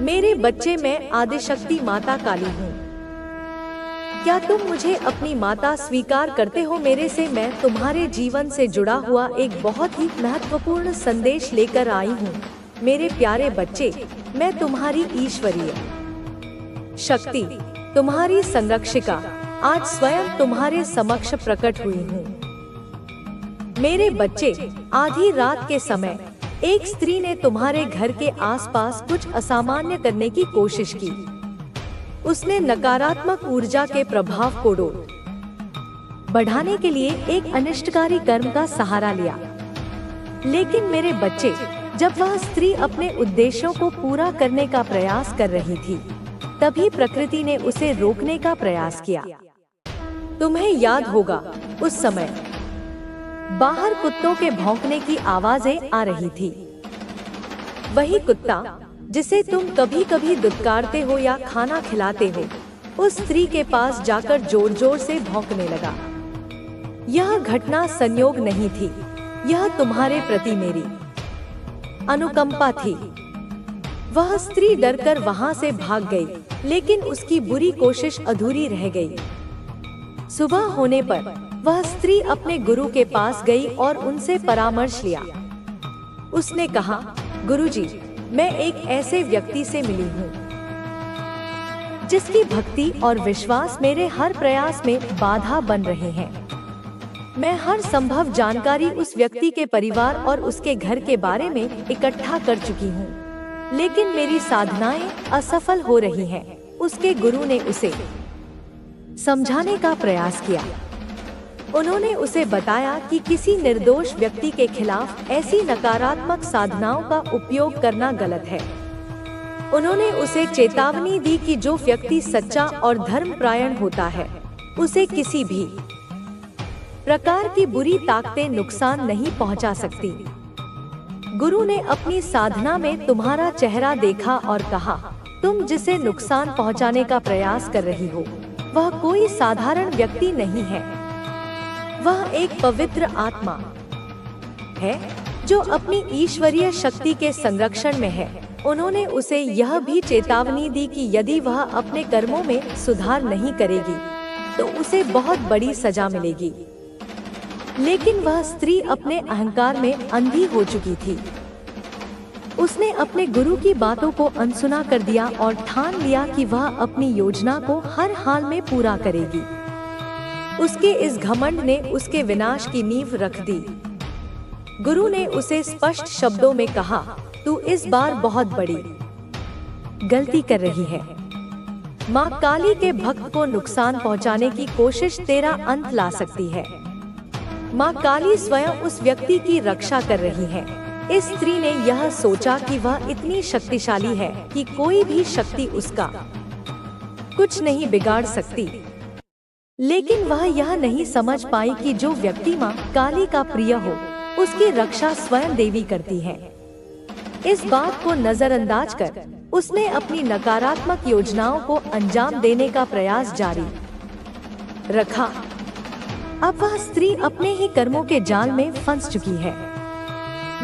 मेरे बच्चे, मैं आदिशक्ति माता काली हूँ। क्या तुम मुझे अपनी माता स्वीकार करते हो? मेरे से मैं तुम्हारे जीवन से जुड़ा हुआ एक बहुत ही महत्वपूर्ण संदेश लेकर आई हूँ। मेरे प्यारे बच्चे, मैं तुम्हारी ईश्वरीय शक्ति, तुम्हारी संरक्षिका, आज स्वयं तुम्हारे समक्ष प्रकट हुई हूँ। मेरे बच्चे, आधी रात के समय एक स्त्री ने तुम्हारे घर के आसपास कुछ असामान्य करने की कोशिश की। उसने नकारात्मक ऊर्जा के प्रभाव को बढ़ाने के लिए एक अनिष्टकारी कर्म का सहारा लिया। लेकिन मेरे बच्चे, जब वह स्त्री अपने उद्देश्यों को पूरा करने का प्रयास कर रही थी, तभी प्रकृति ने उसे रोकने का प्रयास किया। तुम्हें याद होगा, उस समय बाहर कुत्तों के भौंकने की आवाजें आ रही थी। वही कुत्ता जिसे तुम कभी कभी दुत्कारते हो या खाना खिलाते हो, उस स्त्री के पास जाकर जोर जोर से भौंकने लगा। यह घटना संयोग नहीं थी, यह तुम्हारे प्रति मेरी अनुकंपा थी। वह स्त्री डरकर वहां से भाग गई, लेकिन उसकी बुरी कोशिश अधूरी रह गई। सुबह होने पर वह स्त्री अपने गुरु के पास गई और उनसे परामर्श लिया। उसने कहा, गुरुजी, मैं एक ऐसे व्यक्ति से मिली हूँ जिसकी भक्ति और विश्वास मेरे हर प्रयास में बाधा बन रहे हैं। मैं हर संभव जानकारी उस व्यक्ति के परिवार और उसके घर के बारे में इकट्ठा कर चुकी हूँ, लेकिन मेरी साधनाएं असफल हो रही हैं। उसके गुरु ने उसे समझाने का प्रयास किया। उन्होंने उसे बताया कि किसी निर्दोष व्यक्ति के खिलाफ ऐसी नकारात्मक साधनाओं का उपयोग करना गलत है। उन्होंने उसे चेतावनी दी कि जो व्यक्ति सच्चा और धर्मपरायण होता है, उसे किसी भी प्रकार की बुरी ताकतें नुकसान नहीं पहुंचा सकती। गुरु ने अपनी साधना में तुम्हारा चेहरा देखा और कहा, तुम जिसे नुकसान पहुंचाने का प्रयास कर रही हो, वह कोई साधारण व्यक्ति नहीं है। वह एक पवित्र आत्मा है जो अपनी ईश्वरीय शक्ति के संरक्षण में है। उन्होंने उसे यह भी चेतावनी दी कि यदि वह अपने कर्मों में सुधार नहीं करेगी, तो उसे बहुत बड़ी सजा मिलेगी। लेकिन वह स्त्री अपने अहंकार में अंधी हो चुकी थी। उसने अपने गुरु की बातों को अनसुना कर दिया और ठान लिया कि वह अपनी योजना को हर हाल में पूरा करेगी। उसके इस घमंड ने उसके विनाश की नींव रख दी। गुरु ने उसे स्पष्ट शब्दों में कहा, तू इस बार बहुत बड़ी गलती कर रही है। माँ काली के भक्त को नुकसान पहुँचाने की कोशिश तेरा अंत ला सकती है। माँ काली स्वयं उस व्यक्ति की रक्षा कर रही है। इस स्त्री ने यह सोचा कि वह इतनी शक्तिशाली है कि कोई भी शक्ति उसका कुछ नहीं बिगाड़ सकती। लेकिन वह यह नहीं समझ पाई कि जो व्यक्ति माँ काली का प्रिय हो, उसकी रक्षा स्वयं देवी करती है। इस बात को नजरअंदाज कर उसने अपनी नकारात्मक योजनाओं को अंजाम देने का प्रयास जारी रखा। अब वह स्त्री अपने ही कर्मों के जाल में फंस चुकी है।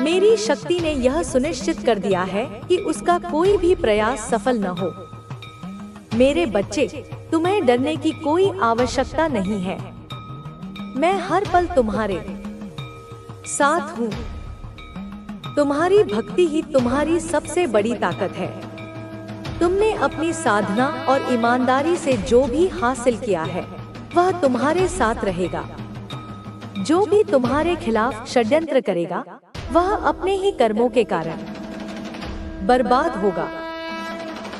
मेरी शक्ति ने यह सुनिश्चित कर दिया है कि उसका कोई भी प्रयास सफल न हो। मेरे बच्चे, तुम्हें डरने की कोई आवश्यकता नहीं है। मैं हर पल तुम्हारे साथ हूँ। तुम्हारी भक्ति ही तुम्हारी सबसे बड़ी ताकत है। तुमने अपनी साधना और ईमानदारी से जो भी हासिल किया है, वह तुम्हारे साथ रहेगा। जो भी तुम्हारे खिलाफ षड्यंत्र करेगा, वह अपने ही कर्मों के कारण बर्बाद होगा।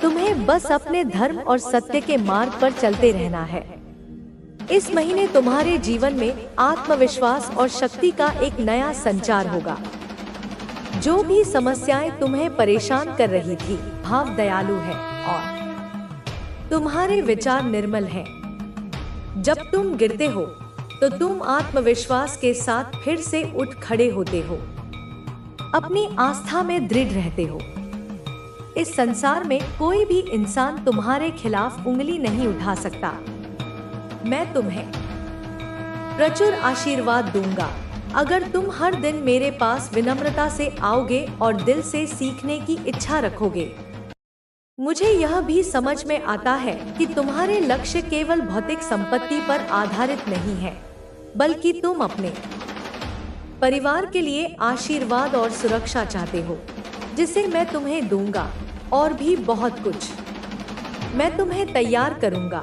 तुम्हें बस अपने धर्म और सत्य के मार्ग पर चलते रहना है। इस महीने तुम्हारे जीवन में आत्मविश्वास और शक्ति का एक नया संचार होगा। जो भी समस्याएं तुम्हें परेशान कर रही थी, भाव दयालु है और तुम्हारे विचार निर्मल हैं। जब तुम गिरते हो, तो तुम आत्मविश्वास के साथ फिर से उठ खड़े होते हो। अपनी आस्था में दृढ़ रहते हो। इस संसार में कोई भी इंसान तुम्हारे खिलाफ उंगली नहीं उठा सकता। मैं तुम्हें प्रचुर आशीर्वाद दूंगा अगर तुम हर दिन मेरे पास विनम्रता से आओगे और दिल से सीखने की इच्छा रखोगे। मुझे यह भी समझ में आता है कि तुम्हारे लक्ष्य केवल भौतिक संपत्ति पर आधारित नहीं है, बल्कि तुम अपने परिवार के लिए आशीर्वाद और सुरक्षा चाहते हो, जिसे मैं तुम्हें दूंगा, और भी बहुत कुछ। मैं तुम्हें तैयार करूंगा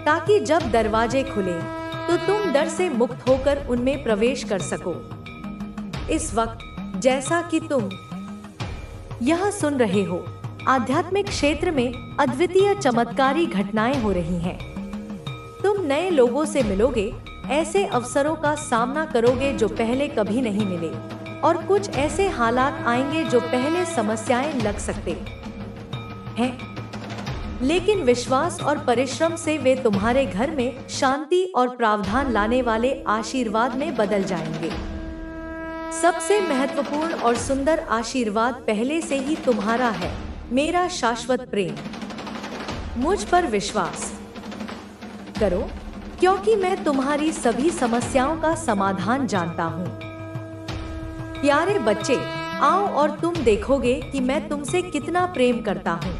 ताकि जब दरवाजे खुले तो तुम डर से मुक्त होकर उनमें प्रवेश कर सको। इस वक्त जैसा कि तुम यह सुन रहे हो, आध्यात्मिक क्षेत्र में अद्वितीय चमत्कारी घटनाएं हो रही हैं। तुम नए लोगों से मिलोगे, ऐसे अवसरों का सामना करोगे जो पहले कभी नहीं मिले, और कुछ ऐसे हालात आएंगे जो पहले समस्याएं लग सकते हैं, लेकिन विश्वास और परिश्रम से वे तुम्हारे घर में शांति और प्रावधान लाने वाले आशीर्वाद में बदल जाएंगे। सबसे महत्वपूर्ण और सुंदर आशीर्वाद पहले से ही तुम्हारा है, मेरा शाश्वत प्रेम। मुझ पर विश्वास करो, क्योंकि मैं तुम्हारी सभी समस्याओं का समाधान जानता हूँ। प्यारे बच्चे, आओ और तुम देखोगे कि मैं तुमसे कितना प्रेम करता हूँ।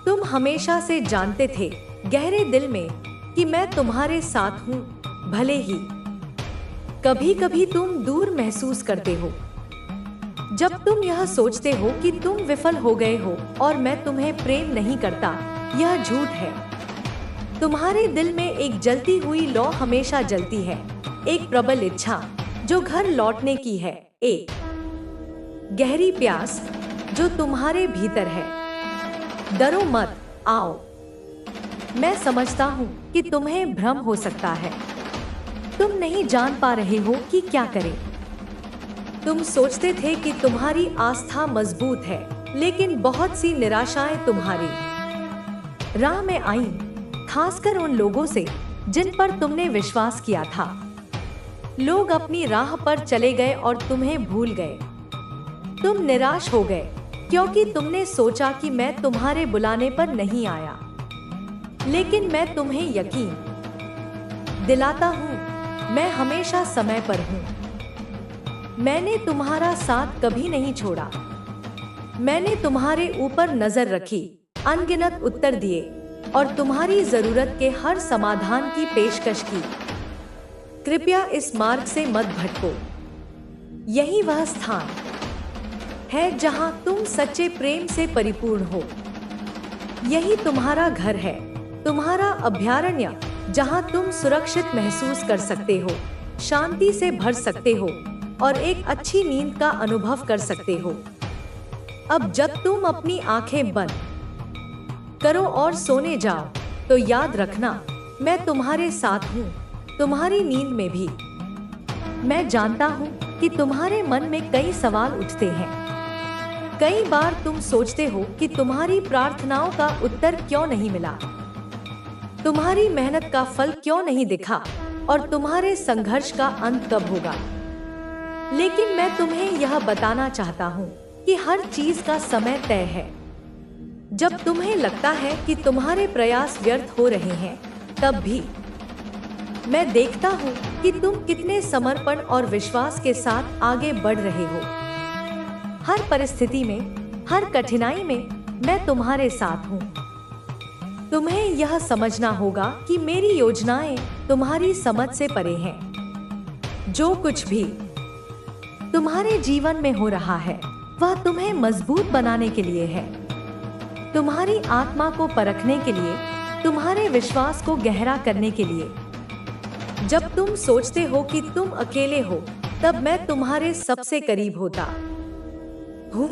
तुम हमेशा से जानते थे गहरे दिल में कि मैं तुम्हारे साथ हूँ, भले ही कभी कभी तुम दूर महसूस करते हो। जब तुम यह सोचते हो कि तुम विफल हो गए हो और मैं तुम्हें प्रेम नहीं करता, यह झूठ है। तुम्हारे दिल में एक जलती हुई लौ हमेशा जलती है, एक प्रबल इच्छा जो घर लौटने की है, एक गहरी प्यास जो तुम्हारे भीतर है। डरो मत, आओ। मैं समझता हूँ कि तुम्हें भ्रम हो सकता है, तुम नहीं जान पा रहे हो कि क्या करें। तुम सोचते थे कि तुम्हारी आस्था मजबूत है, लेकिन बहुत सी निराशाएं तुम्हारी राह में आईं, खासकर उन लोगों से जिन पर तुमने विश्वास किया था। लोग अपनी राह पर चले गए और तुम्हें भूल गए। तुम निराश हो गए क्योंकि तुमने सोचा कि मैं तुम्हारे बुलाने पर नहीं आया, लेकिन मैं तुम्हें यकीन दिलाता हूँ, मैं हमेशा समय पर हूँ। मैंने तुम्हारा साथ कभी नहीं छोड़ा। मैंने तुम्हारे ऊपर नजर रखी, अनगिनत उत्तर दिए और तुम्हारी जरूरत के हर समाधान की पेशकश की। कृपया इस मार्ग से मत भटको। यही वह स्थान है जहां तुम सच्चे प्रेम से परिपूर्ण हो। यही तुम्हारा घर है, तुम्हारा अभयारण्य, जहां तुम सुरक्षित महसूस कर सकते हो, शांति से भर सकते हो और एक अच्छी नींद का अनुभव कर सकते हो। अब जब तुम अपनी आंखें बंद करो और सोने जाओ, तो याद रखना, मैं तुम्हारे साथ हूँ, तुम्हारी नींद में भी। मैं जानता हूँ कि तुम्हारे मन में कई सवाल उठते हैं। कई बार तुम सोचते हो कि तुम्हारी प्रार्थनाओं का उत्तर क्यों नहीं मिला, तुम्हारी मेहनत का फल क्यों नहीं दिखा और तुम्हारे संघर्ष का अंत कब होगा। लेकिन मैं तुम्हें यह बताना चाहता हूँ कि हर चीज का समय तय है। जब तुम्हें लगता है कि तुम्हारे प्रयास व्यर्थ हो रहे हैं, तब भी मैं देखता हूँ कि तुम कितने समर्पण और विश्वास के साथ आगे बढ़ रहे हो। हर परिस्थिति में, हर कठिनाई में मैं तुम्हारे साथ हूँ। तुम्हें यह समझना होगा कि मेरी योजनाएं तुम्हारी समझ से परे हैं। जो कुछ भी तुम्हारे जीवन में हो रहा है, वह तुम्हें मजबूत बनाने के लिए है, तुम्हारी आत्मा को परखने के लिए, तुम्हारे विश्वास को गहरा करने के लिए। जब तुम सोचते हो कि तुम अकेले हो, तब मैं तुम्हारे सबसे करीब होता हूँ।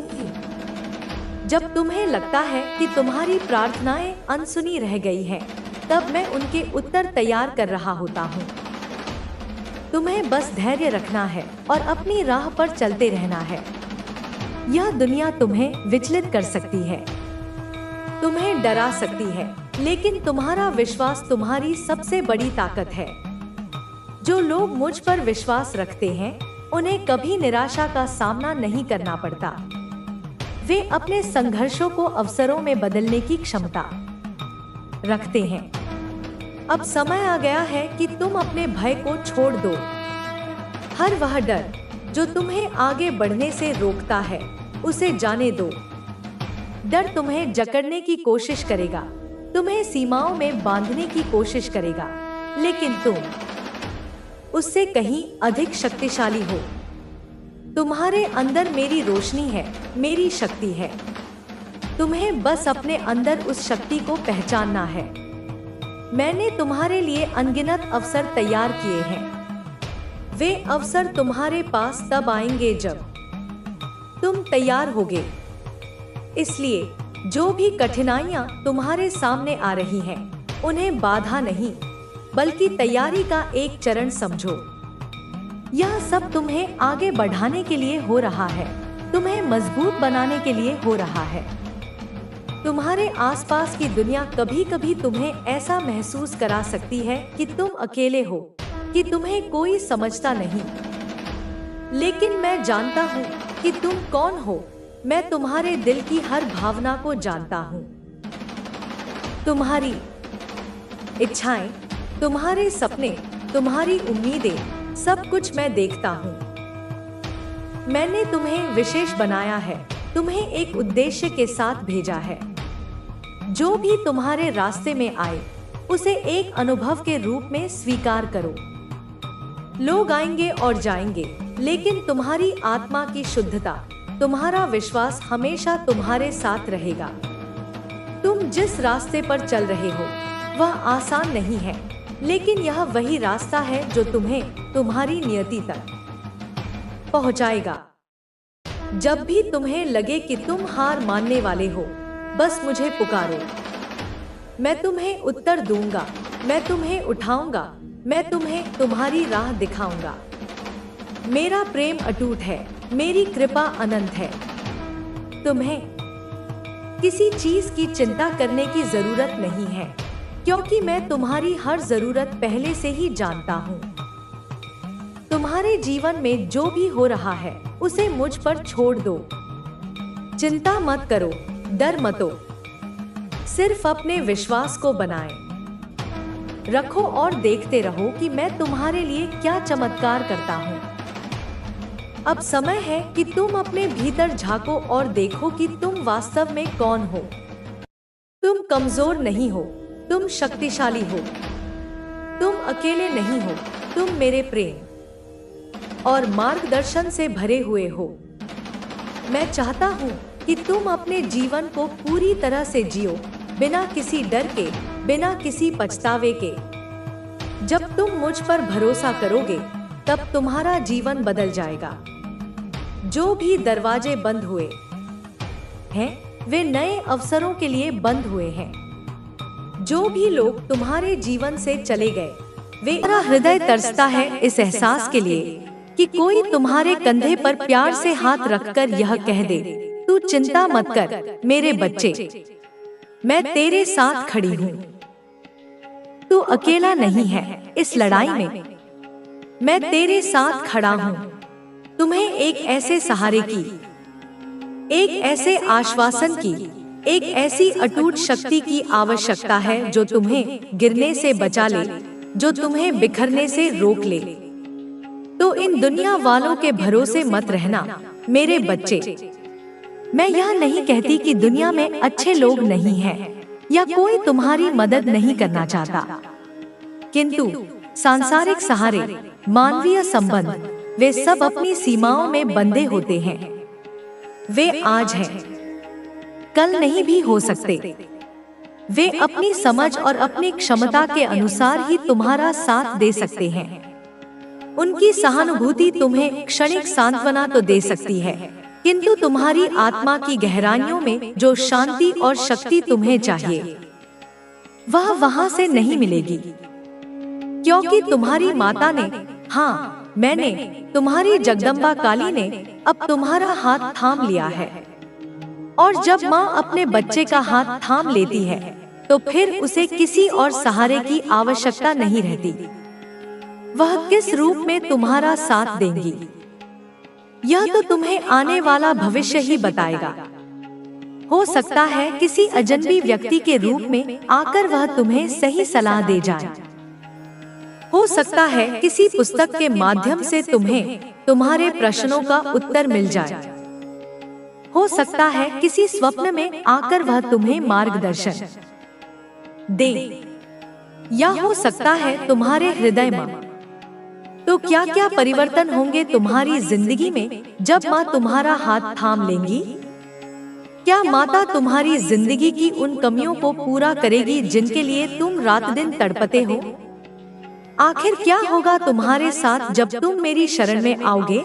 जब तुम्हें लगता है कि तुम्हारी प्रार्थनाएं अनसुनी रह गई हैं, तब मैं उनके उत्तर तैयार कर रहा होता हूँ। तुम्हें बस धैर्य रखना है और अपनी राह पर चलते रहना है। यह दुनिया तुम्हें विचलित कर सकती है, तुम्हें डरा सकती है, लेकिन तुम्हारा विश्वास तुम्हारी सबसे बड़ी ताकत है। जो लोग मुझ पर विश्वास रखते हैं, उन्हें कभी निराशा का सामना नहीं करना पड़ता। वे अपने संघर्षों को अवसरों में बदलने की क्षमता रखते हैं। अब समय आ गया है कि तुम अपने भय को छोड़ दो। हर वह डर जो तुम्हें आगे बढ़ने से रोकता है, उसे जाने दो। डर तुम्हें जकड़ने की कोशिश करेगा, तुम्हें सीमाओं में बांधने की कोशिश करेगा, लेकिन तुम उससे कहीं अधिक शक्तिशाली हो। तुम्हारे अंदर मेरी रोशनी है, मेरी शक्ति है। तुम्हें बस अपने अंदर उस शक्ति को पहचानना है। मैंने तुम्हारे लिए अनगिनत अवसर तैयार किए हैं। वे अवसर तुम्हारे पास तब आएंगे जब तुम तैयार होगे। इसलिए जो भी कठिनाइयां तुम्हारे सामने आ रही हैं, उन्हें बाधा नहीं बल्कि तैयारी का एक चरण समझो। यह सब तुम्हें आगे बढ़ाने के लिए हो रहा है, तुम्हें मजबूत बनाने के लिए हो रहा है। तुम्हारे आसपास की दुनिया कभी कभी तुम्हें ऐसा महसूस करा सकती है कि तुम अकेले हो, कि तुम्हें कोई समझता नहीं। लेकिन मैं जानता हूँ कि तुम कौन हो। मैं तुम्हारे दिल की हर भावना को जानता हूँ। तुम्हारी इच्छाएं, तुम्हारे सपने, तुम्हारी उम्मीदें, सब कुछ मैं देखता हूँ। मैंने तुम्हें विशेष बनाया है, तुम्हें एक उद्देश्य के साथ भेजा है। जो भी तुम्हारे रास्ते में आए, उसे एक अनुभव के रूप में स्वीकार करो। लोग आएंगे और जाएंगे, लेकिन तुम्हारी आत्मा की शुद्धता, तुम्हारा विश्वास हमेशा तुम्हारे साथ रहेगा। तुम जिस रास्ते पर चल रहे हो, वह आसान नहीं है, लेकिन यह वही रास्ता है जो तुम्हें तुम्हारी नियति तक पहुंचाएगा। जब भी तुम्हें लगे कि तुम हार मानने वाले हो, बस मुझे पुकारो। मैं तुम्हें उत्तर दूंगा, मैं तुम्हें उठाऊंगा, मैं तुम्हें तुम्हारी राह दिखाऊंगा। मेरा प्रेम अटूट है, मेरी कृपा अनंत है। तुम्हें किसी चीज की चिंता करने की जरूरत नहीं है, क्योंकि मैं तुम्हारी हर जरूरत पहले से ही जानता हूँ। तुम्हारे जीवन में जो भी हो रहा है, उसे मुझ पर छोड़ दो। चिंता मत करो, डर मतो, सिर्फ अपने विश्वास को बनाए रखो और देखते रहो कि मैं तुम्हारे लिए क्या चमत्कार करता हूँ। अब समय है कि तुम अपने भीतर झांको और देखो कि तुम वास्तव में कौन हो। तुम कमजोर नहीं हो, तुम शक्तिशाली हो। तुम अकेले नहीं हो, तुम मेरे प्रेम और मार्गदर्शन से भरे हुए हो। मैं चाहता हूँ कि तुम अपने जीवन को पूरी तरह से जियो, बिना किसी डर के, बिना किसी पछतावे के। जब तुम मुझ पर भरोसा करोगे, तब तुम्हारा जीवन बदल जाएगा। जो भी दरवाजे बंद हुए हैं, वे नए अवसरों के लिए बंद हुए हैं। जो भी लोग तुम्हारे जीवन से चले गए, मेरा हृदय तरसता है इस एहसास के लिए कि कोई तुम्हारे कंधे पर प्यार से हाथ रखकर यह कह दे, तू चिंता मत कर मेरे बच्चे, मैं तेरे साथ खड़ी हूँ। तू अकेला नहीं है इस लड़ाई में, मैं तेरे साथ खड़ा हूँ। तुम्हें एक ऐसे सहारे की, एक ऐसे आश्वासन की, एक ऐसी अटूट शक्ति की आवश्यकता है जो तुम्हें गिरने से बचा ले, जो तुम्हें बिखरने से रोक ले। तो इन दुनिया वालों के भरोसे मत रहना मेरे बच्चे। मैं यह नहीं कहती कि दुनिया में अच्छे लोग नहीं हैं या कोई तुम्हारी मदद नहीं करना चाहता, किंतु सांसारिक सहारे, मानवीय संबंध, वे सब अपनी सीमाओं में बंधे होते हैं। वे आज हैं, कल नहीं भी हो सकते। वे अपनी समझ और अपनी क्षमता के अनुसार ही तुम्हारा साथ दे सकते हैं। उनकी सहानुभूति तुम्हें क्षणिक सांत्वना तो दे सकती है, किंतु तुम्हारी आत्मा की गहराइयों में जो शांति और शक्ति तुम्हें चाहिए, वह वहां से नहीं मिलेगी। क्योंकि तुम्हारी माता ने, हाँ मैंने, तुम्हारी जगदम्बा काली ने अब तुम्हारा हाथ थाम लिया है। और जब माँ अपने बच्चे का हाथ थाम लेती है, तो फिर उसे किसी और सहारे की आवश्यकता नहीं रहती। वह किस रूप में तुम्हारा साथ देंगी, यह तो तुम्हें आने वाला भविष्य ही बताएगा। हो सकता है किसी अजनबी व्यक्ति के रूप में आकर वह तुम्हें सही सलाह दे जाए। हो सकता है किसी पुस्तक के माध्यम से तुम्हें तुम्हारे प्रश्नों का उत्तर मिल जाए। हो सकता है किसी स्वप्न में आकर वह तुम्हें मार्गदर्शन दे, या हो सकता है तुम्हारे हृदय में। तो क्या क्या परिवर्तन होंगे तुम्हारी जिंदगी में जब माँ तुम्हारा हाथ थाम लेंगी? क्या माता तुम्हारी जिंदगी की उन कमियों को पूरा करेगी जिनके लिए तुम रात दिन तड़पते हो? आखिर क्या होगा तुम्हारे साथ जब तुम मेरी शरण में आओगे?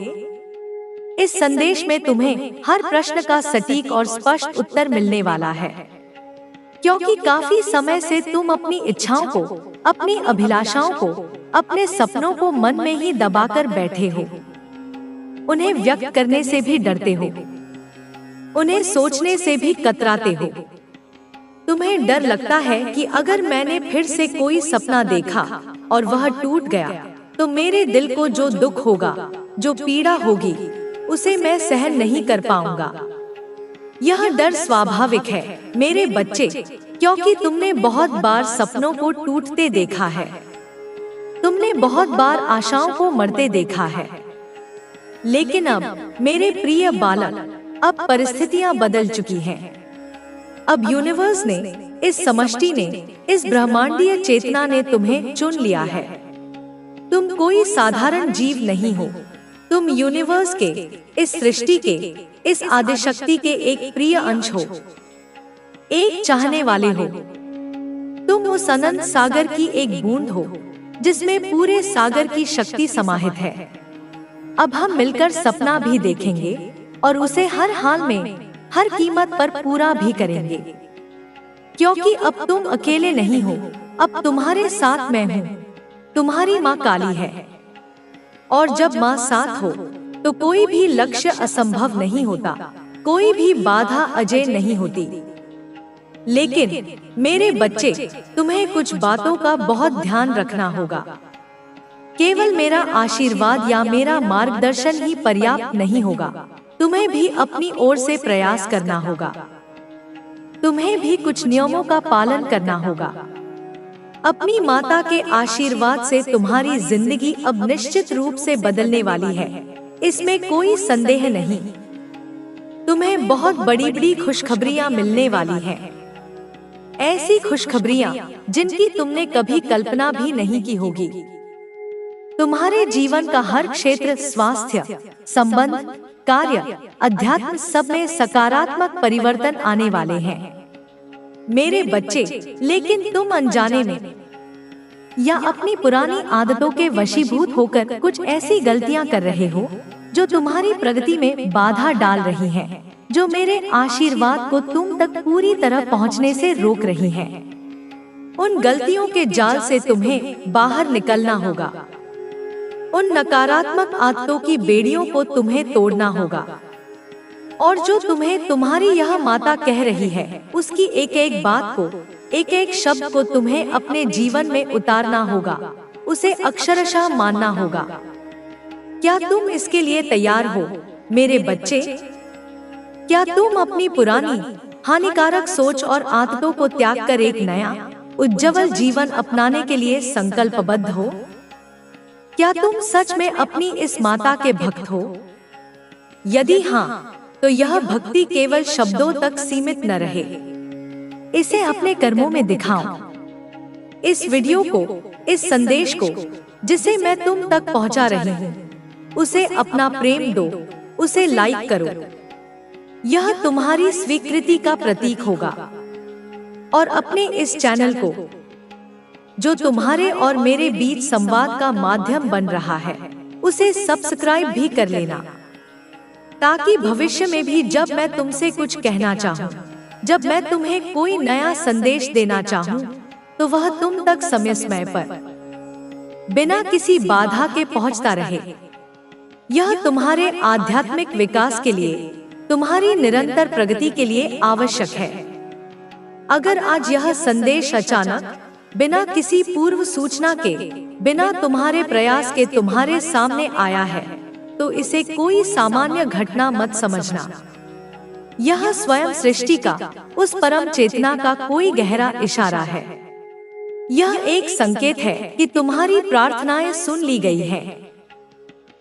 इस संदेश में तुम्हें हर प्रश्न का सटीक और स्पष्ट उत्तर मिलने वाला है, क्योंकि काफी समय से तुम अपनी इच्छाओं को, अपनी अभिलाषाओं को, अपने सपनों को मन में ही दबाकर बैठे हो। उन्हें व्यक्त करने से भी डरते हो, उन्हें सोचने से भी कतराते हो। तुम्हें डर लगता है कि अगर मैंने फिर से कोई सपना देखा और वह टूट गया तो मेरे दिल को जो दुख होगा, जो पीड़ा होगी, उसे मैं सहन नहीं कर पाऊंगा। यह डर स्वाभाविक है मेरे बच्चे, क्योंकि तुमने बहुत बार सपनों को टूटते देखा है, तुमने बहुत बार आशाओं को मरते देखा है। लेकिन अब मेरे प्रिय बालक, अब परिस्थितियां बदल चुकी हैं। अब यूनिवर्स ने, इस समष्टि ने, इस ब्रह्मांडीय चेतना ने तुम्हें चुन लिया है। तुम कोई साधारण जीव नहीं हो, तुम यूनिवर्स के, इस सृष्टि के, इस आदिशक्ति के एक प्रिय अंश हो, एक चाहने वाले हो। तुम उस अनंत सागर की एक बूंद हो जिसमें पूरे सागर की शक्ति समाहित है। अब हम मिलकर सपना भी देखेंगे और उसे हर हाल में, हर कीमत पर पूरा भी करेंगे, क्योंकि अब तुम अकेले नहीं हो। अब तुम्हारे साथ मैं हूँ, तुम्हारी माँ काली है। और जब माँ साथ हो तो कोई भी लक्ष्य असंभव नहीं होता, कोई भी बाधा अजेय नहीं होती। लेकिन मेरे बच्चे, तुम्हें कुछ बातों का बहुत ध्यान रखना होगा। केवल मेरा आशीर्वाद या मेरा मार्गदर्शन ही पर्याप्त नहीं होगा, तुम्हें भी अपनी ओर से प्रयास करना होगा। तुम्हें भी कुछ नियमों का पालन करना होगा। अपनी माता के आशीर्वाद से तुम्हारी जिंदगी अब निश्चित रूप से बदलने वाली है, इसमें कोई संदेह नहीं। तुम्हें बहुत बड़ी बड़ी खुशखबरियां मिलने वाली हैं, ऐसी खुशखबरियां जिनकी तुमने कभी कल्पना भी नहीं की होगी। तुम्हारे जीवन का हर क्षेत्र, स्वास्थ्य, संबंध, कार्य, अध्यात्म, सब में सकारात्मक परिवर्तन आने वाले हैं मेरे बच्चे। लेकिन तुम अनजाने में या अपनी पुरानी आदतों के वशीभूत होकर कुछ ऐसी गलतियां कर रहे हो जो तुम्हारी प्रगति में बाधा डाल रही हैं, जो मेरे आशीर्वाद को तुम तक पूरी तरह पहुंचने से रोक रही हैं। उन गलतियों के जाल से तुम्हें बाहर निकलना होगा। उन नकारात्मक आदतों की बेड़ियों को तुम्हें तोड़ना होगा। और जो तुम्हें तुम्हारी यह माता कह रही है, उसकी एक एक बात को, एक एक शब्द को तुम्हें अपने जीवन में उतारना होगा, उसे अक्षरशः मानना होगा। क्या तुम इसके लिए तैयार हो मेरे बच्चे? क्या तुम अपनी पुरानी हानिकारक सोच और आदतों को त्याग कर एक नया उज्जवल जीवन अपनाने के लिए संकल्पबद्ध हो? क्या तुम सच में अपनी इस माता के भक्त हो? यदि हाँ, तो यह भक्ति केवल शब्दों तक सीमित न रहे, इसे अपने कर्मों में दिखाओ। इस वीडियो को, इस संदेश को जिसे मैं तुम तक पहुंचा रही हूँ, उसे अपना प्रेम दो, उसे लाइक करो। यह तुम्हारी स्वीकृति का प्रतीक होगा। और अपने इस चैनल को, जो तुम्हारे और मेरे बीच संवाद का माध्यम बन रहा है, उसे सब्सक्राइब भी कर लेना, ताकि भविष्य में भी जब मैं तुमसे कुछ कहना चाहूँ, जब मैं तुम्हें कोई नया संदेश देना चाहूँ, तो वह तुम तक समय पर बिना किसी बाधा के पहुँचता रहे। यह तुम्हारे आध्यात्मिक विकास के लिए, तुम्हारी निरंतर प्रगति के लिए आवश्यक है। अगर आज यह संदेश अचानक, बिना किसी पूर्व सूचना के, बिना तुम्हारे प्रयास के तुम्हारे सामने आया है, तो इसे कोई सामान्य घटना मत समझना। यह स्वयं सृष्टि का, उस परम चेतना का कोई गहरा इशारा है। यह एक संकेत है कि तुम्हारी प्रार्थनाएं सुन ली गई हैं,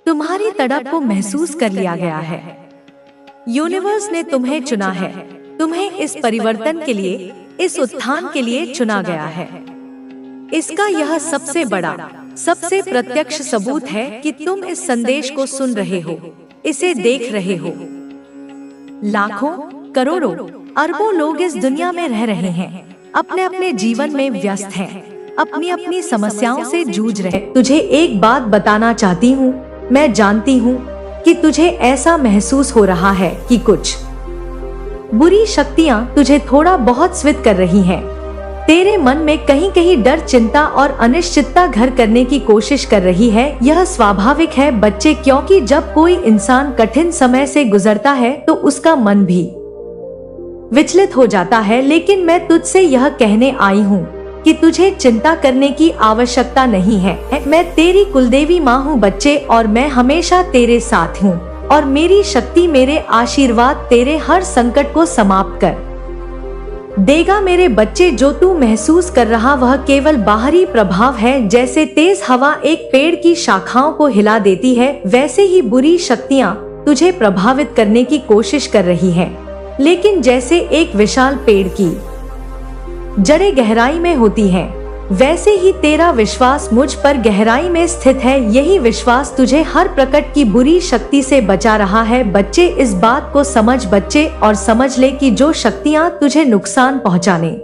तुम्हारी तड़प को महसूस कर लिया गया है। यूनिवर्स ने तुम्हें चुना है। तुम्हें इस परिवर्तन के लिए, इस उत्थान के लिए चुना गया है। इसका यह सबसे बड़ा, सबसे प्रत्यक्ष सबूत है कि तुम इस संदेश को सुन रहे हो, इसे देख रहे हो। लाखों, करोड़ों, अरबों लोग इस दुनिया में रह रहे हैं, अपने अपने जीवन में व्यस्त हैं, अपनी अपनी समस्याओं से जूझ रहे। तुझे एक बात बताना चाहती हूँ, मैं जानती हूँ कि तुझे ऐसा महसूस हो रहा है कि कुछ बुरी शक्तियाँ तुझे थोड़ा बहुत स्वित कर रही हैं। तेरे मन में कहीं कहीं डर, चिंता और अनिश्चितता घर करने की कोशिश कर रही है। यह स्वाभाविक है बच्चे, क्योंकि जब कोई इंसान कठिन समय से गुजरता है तो उसका मन भी विचलित हो जाता है। लेकिन मैं तुझसे यह कहने आई हूँ कि तुझे चिंता करने की आवश्यकता नहीं है। मैं तेरी कुलदेवी माँ हूँ बच्चे, और मैं हमेशा तेरे साथ हूँ, और मेरी शक्ति, मेरे आशीर्वाद तेरे हर संकट को समाप्त कर देगा मेरे बच्चे। जो तू महसूस कर रहा वह केवल बाहरी प्रभाव है। जैसे तेज हवा एक पेड़ की शाखाओं को हिला देती है, वैसे ही बुरी शक्तियाँ तुझे प्रभावित करने की कोशिश कर रही हैं। लेकिन जैसे एक विशाल पेड़ की जड़ें गहराई में होती हैं, वैसे ही तेरा विश्वास मुझ पर गहराई में स्थित है। यही विश्वास तुझे हर प्रकार की बुरी शक्ति से बचा रहा है बच्चे। इस बात को समझ बच्चे, और समझ ले कि जो शक्तियाँ तुझे नुकसान पहुँचाने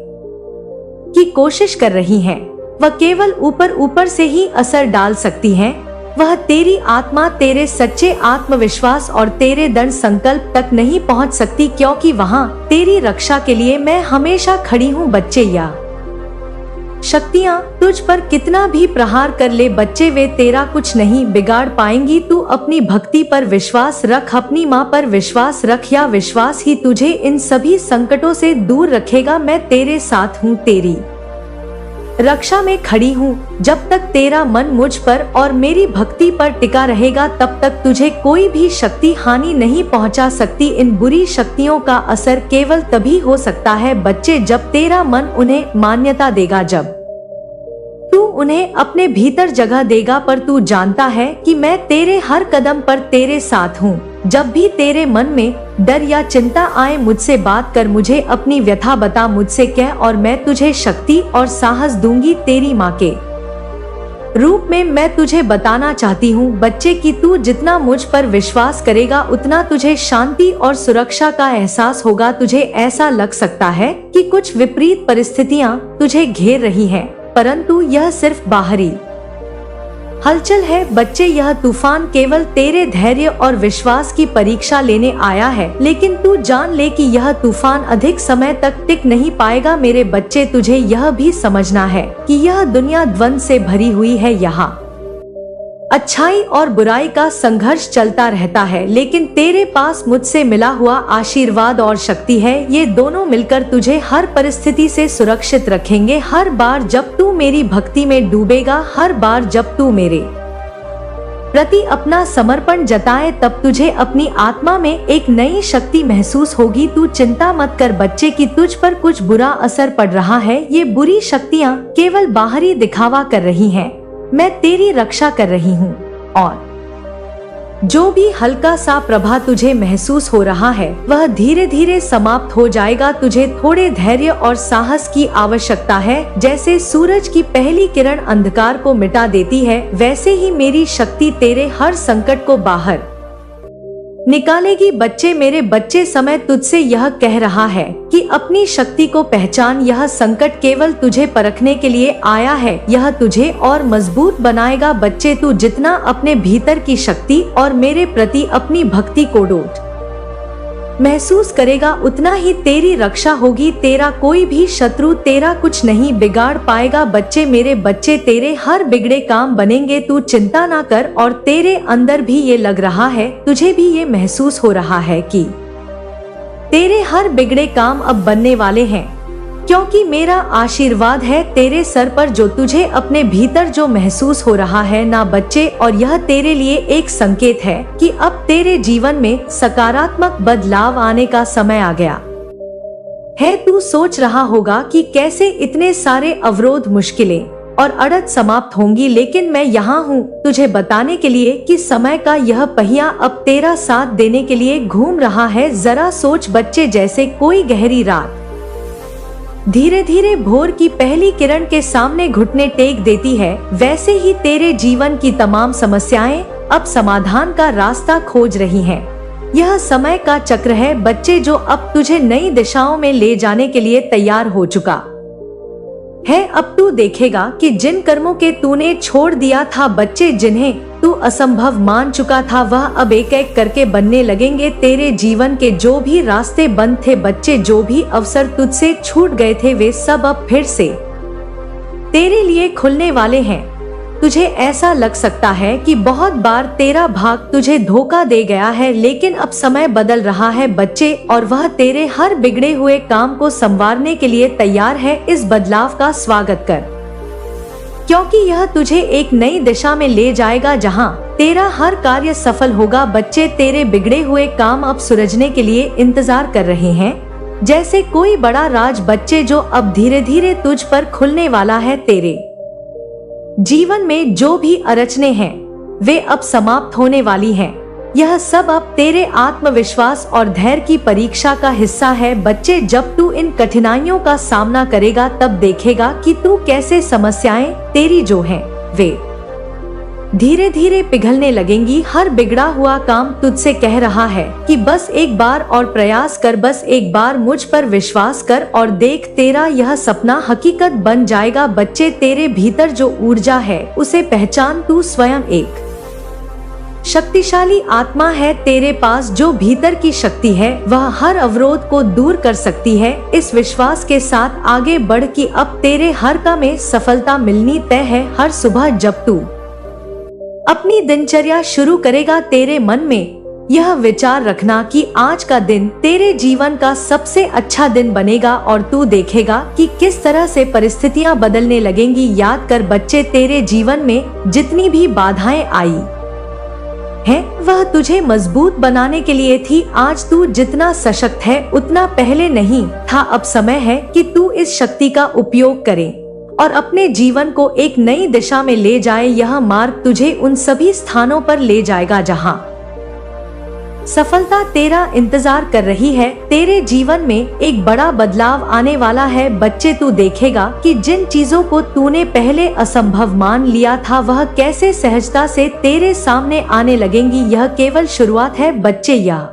की कोशिश कर रही हैं, वह केवल ऊपर ऊपर से ही असर डाल सकती हैं। वह तेरी आत्मा, तेरे सच्चे आत्मविश्वास और तेरे दृढ़ संकल्प तक नहीं पहुंच सकती, क्योंकि वहां तेरी रक्षा के लिए मैं हमेशा खड़ी हूं बच्चे। या शक्तियां तुझ पर कितना भी प्रहार कर ले बच्चे, वे तेरा कुछ नहीं बिगाड़ पाएंगी। तू अपनी भक्ति पर विश्वास रख, अपनी माँ पर विश्वास रख। या विश्वास ही तुझे इन सभी संकटों से दूर रखेगा। मैं तेरे साथ हूँ, तेरी रक्षा में खड़ी हूँ। जब तक तेरा मन मुझ पर और मेरी भक्ति पर टिका रहेगा, तब तक तुझे कोई भी शक्ति हानि नहीं पहुँचा सकती। इन बुरी शक्तियों का असर केवल तभी हो सकता है बच्चे, जब तेरा मन उन्हें मान्यता देगा, जब तू उन्हें अपने भीतर जगह देगा। पर तू जानता है कि मैं तेरे हर कदम पर तेरे साथ हूँ। जब भी तेरे मन में डर या चिंता आए, मुझसे बात कर, मुझे अपनी व्यथा बता, मुझसे कह, और मैं तुझे शक्ति और साहस दूंगी। तेरी माँ के रूप में मैं तुझे बताना चाहती हूँ बच्चे कि तू जितना मुझ पर विश्वास करेगा, उतना तुझे शांति और सुरक्षा का एहसास होगा। तुझे ऐसा लग सकता है कि कुछ विपरीत परिस्थितियाँ तुझे घेर रही हैं, परंतु यह सिर्फ बाहरी हलचल है बच्चे। यह तूफान केवल तेरे धैर्य और विश्वास की परीक्षा लेने आया है। लेकिन तू जान ले कि यह तूफान अधिक समय तक टिक नहीं पाएगा मेरे बच्चे। तुझे यह भी समझना है कि यह दुनिया द्वंद्व से भरी हुई है। यहाँ अच्छाई और बुराई का संघर्ष चलता रहता है, लेकिन तेरे पास मुझसे मिला हुआ आशीर्वाद और शक्ति है। ये दोनों मिलकर तुझे हर परिस्थिति से सुरक्षित रखेंगे। हर बार जब तू मेरी भक्ति में डूबेगा, हर बार जब तू मेरे प्रति अपना समर्पण जताए, तब तुझे अपनी आत्मा में एक नई शक्ति महसूस होगी। तू चिंता मत कर बच्चे कि तुझ पर कुछ बुरा असर पड़ रहा है। ये बुरी शक्तियाँ केवल बाहरी दिखावा कर रही हैं। मैं तेरी रक्षा कर रही हूँ, और जो भी हल्का सा प्रभाव तुझे महसूस हो रहा है, वह धीरे धीरे समाप्त हो जाएगा। तुझे थोड़े धैर्य और साहस की आवश्यकता है। जैसे सूरज की पहली किरण अंधकार को मिटा देती है, वैसे ही मेरी शक्ति तेरे हर संकट को बाहर निकालेगी बच्चे। मेरे बच्चे, समय तुझसे यह कह रहा है कि अपनी शक्ति को पहचान। यह संकट केवल तुझे परखने के लिए आया है, यह तुझे और मजबूत बनाएगा बच्चे। तू जितना अपने भीतर की शक्ति और मेरे प्रति अपनी भक्ति को डोट महसूस करेगा, उतना ही तेरी रक्षा होगी। तेरा कोई भी शत्रु तेरा कुछ नहीं बिगाड़ पाएगा बच्चे। मेरे बच्चे, तेरे हर बिगड़े काम बनेंगे। तू चिंता ना कर। और तेरे अंदर भी ये लग रहा है, तुझे भी ये महसूस हो रहा है कि तेरे हर बिगड़े काम अब बनने वाले हैं, क्योंकि मेरा आशीर्वाद है तेरे सर पर। जो तुझे अपने भीतर जो महसूस हो रहा है ना बच्चे, और यह तेरे लिए एक संकेत है कि अब तेरे जीवन में सकारात्मक बदलाव आने का समय आ गया है। तू सोच रहा होगा कि कैसे इतने सारे अवरोध, मुश्किलें और अड़द समाप्त होंगी, लेकिन मैं यहाँ हूँ तुझे बताने के लिए कि समय का यह पहिया अब तेरा साथ देने के लिए घूम रहा है। जरा सोच बच्चे, जैसे कोई गहरी रात धीरे धीरे भोर की पहली किरण के सामने घुटने टेक देती है, वैसे ही तेरे जीवन की तमाम समस्याएं अब समाधान का रास्ता खोज रही हैं। यह समय का चक्र है बच्चे, जो अब तुझे नई दिशाओं में ले जाने के लिए तैयार हो चुका है। अब तू देखेगा कि जिन कर्मों के तूने छोड़ दिया था बच्चे, जिन्हें तू असंभव मान चुका था, वह अब एक एक करके बनने लगेंगे। तेरे जीवन के जो भी रास्ते बंद थे बच्चे, जो भी अवसर तुझसे छूट गए थे, वे सब अब फिर से तेरे लिए खुलने वाले हैं। तुझे ऐसा लग सकता है कि बहुत बार तेरा भाग तुझे धोखा दे गया है, लेकिन अब समय बदल रहा है बच्चे, और वह तेरे हर बिगड़े हुए काम को संवारने के लिए तैयार है। इस बदलाव का स्वागत कर, क्योंकि यह तुझे एक नई दिशा में ले जाएगा जहां तेरा हर कार्य सफल होगा। बच्चे, तेरे बिगड़े हुए काम अब सुलझने के लिए इंतजार कर रहे हैं, जैसे कोई बड़ा राज बच्चे, जो अब धीरे धीरे तुझ पर खुलने वाला है। तेरे जीवन में जो भी अड़चनें हैं वे अब समाप्त होने वाली हैं। यह सब अब तेरे आत्मविश्वास और धैर्य की परीक्षा का हिस्सा है बच्चे। जब तू इन कठिनाइयों का सामना करेगा तब देखेगा कि तू कैसे समस्याएं तेरी जो हैं वे धीरे धीरे पिघलने लगेंगी। हर बिगड़ा हुआ काम तुझसे कह रहा है कि बस एक बार और प्रयास कर, बस एक बार मुझ पर विश्वास कर और देख, तेरा यह सपना हकीकत बन जाएगा। बच्चे, तेरे भीतर जो ऊर्जा है उसे पहचान। तू स्वयं एक शक्तिशाली आत्मा है। तेरे पास जो भीतर की शक्ति है वह हर अवरोध को दूर कर सकती है। इस विश्वास के साथ आगे बढ़ कि अब तेरे हर काम में सफलता मिलनी तय है। हर सुबह जब तू अपनी दिनचर्या शुरू करेगा, तेरे मन में यह विचार रखना कि आज का दिन तेरे जीवन का सबसे अच्छा दिन बनेगा, और तू देखेगा कि किस तरह से परिस्थितियां बदलने लगेंगी। याद कर बच्चे, तेरे जीवन में जितनी भी बाधाएं आई है वह तुझे मजबूत बनाने के लिए थी। आज तू जितना सशक्त है उतना पहले नहीं था। अब समय है कि तू इस शक्ति का उपयोग करे और अपने जीवन को एक नई दिशा में ले जाए। यह मार्ग तुझे उन सभी स्थानों पर ले जाएगा जहां सफलता तेरा इंतजार कर रही है। तेरे जीवन में एक बड़ा बदलाव आने वाला है बच्चे। तू देखेगा कि जिन चीजों को तूने पहले असंभव मान लिया था वह कैसे सहजता से तेरे सामने आने लगेंगी। यह केवल शुरुआत है बच्चे। यह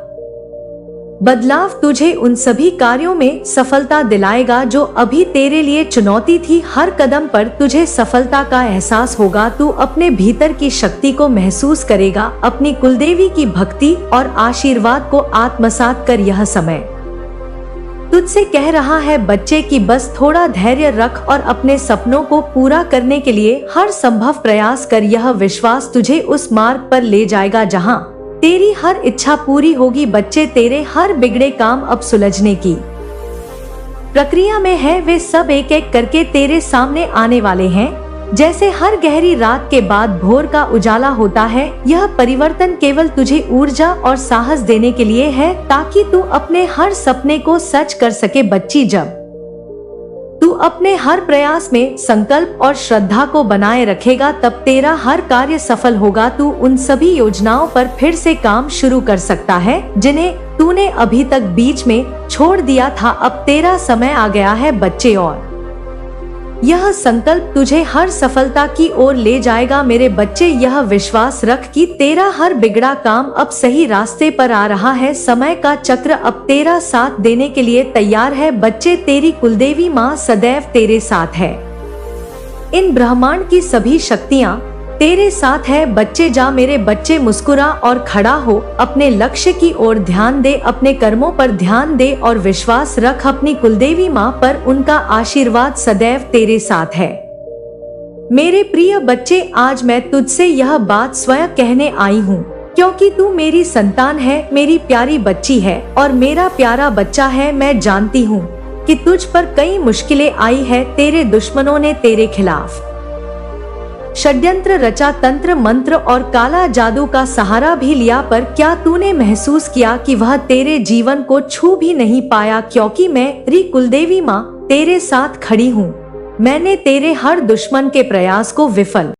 बदलाव तुझे उन सभी कार्यों में सफलता दिलाएगा जो अभी तेरे लिए चुनौती थी। हर कदम पर तुझे सफलता का एहसास होगा। तू अपने भीतर की शक्ति को महसूस करेगा, अपनी कुलदेवी की भक्ति और आशीर्वाद को आत्मसात कर। यह समय तुझसे कह रहा है बच्चे कि बस थोड़ा धैर्य रख और अपने सपनों को पूरा करने के लिए हर संभव प्रयास कर। यह विश्वास तुझे उस मार्ग पर ले जाएगा जहां तेरी हर इच्छा पूरी होगी। बच्चे, तेरे हर बिगड़े काम अब सुलझने की प्रक्रिया में है। वे सब एक एक करके तेरे सामने आने वाले हैं। जैसे हर गहरी रात के बाद भोर का उजाला होता है, यह परिवर्तन केवल तुझे ऊर्जा और साहस देने के लिए है, ताकि तू अपने हर सपने को सच कर सके। बच्ची, जब तू अपने हर प्रयास में संकल्प और श्रद्धा को बनाए रखेगा तब तेरा हर कार्य सफल होगा। तू उन सभी योजनाओं पर फिर से काम शुरू कर सकता है जिन्हें तूने अभी तक बीच में छोड़ दिया था। अब तेरा समय आ गया है बच्चे, और यह संकल्प तुझे हर सफलता की ओर ले जाएगा। मेरे बच्चे, यह विश्वास रख कि तेरा हर बिगड़ा काम अब सही रास्ते पर आ रहा है। समय का चक्र अब तेरा साथ देने के लिए तैयार है बच्चे। तेरी कुलदेवी माँ सदैव तेरे साथ है। इन ब्रह्मांड की सभी शक्तियाँ तेरे साथ है बच्चे। जा मेरे बच्चे, मुस्कुरा और खड़ा हो। अपने लक्ष्य की ओर ध्यान दे, अपने कर्मों पर ध्यान दे और विश्वास रख अपनी कुलदेवी माँ पर। उनका आशीर्वाद सदैव तेरे साथ है। मेरे प्रिय बच्चे, आज मैं तुझसे यह बात स्वयं कहने आई हूँ, क्योंकि तू मेरी संतान है, मेरी प्यारी बच्ची है और मेरा प्यारा बच्चा है। मैं जानती हूँ कि तुझ पर कई मुश्किलें आई है। तेरे दुश्मनों ने तेरे खिलाफ षड्यंत्र रचा, तंत्र मंत्र और काला जादू का सहारा भी लिया, पर क्या तूने महसूस किया कि वह तेरे जीवन को छू भी नहीं पाया? क्योंकि मैं री कुलदेवी माँ तेरे साथ खड़ी हूँ। मैंने तेरे हर दुश्मन के प्रयास को विफल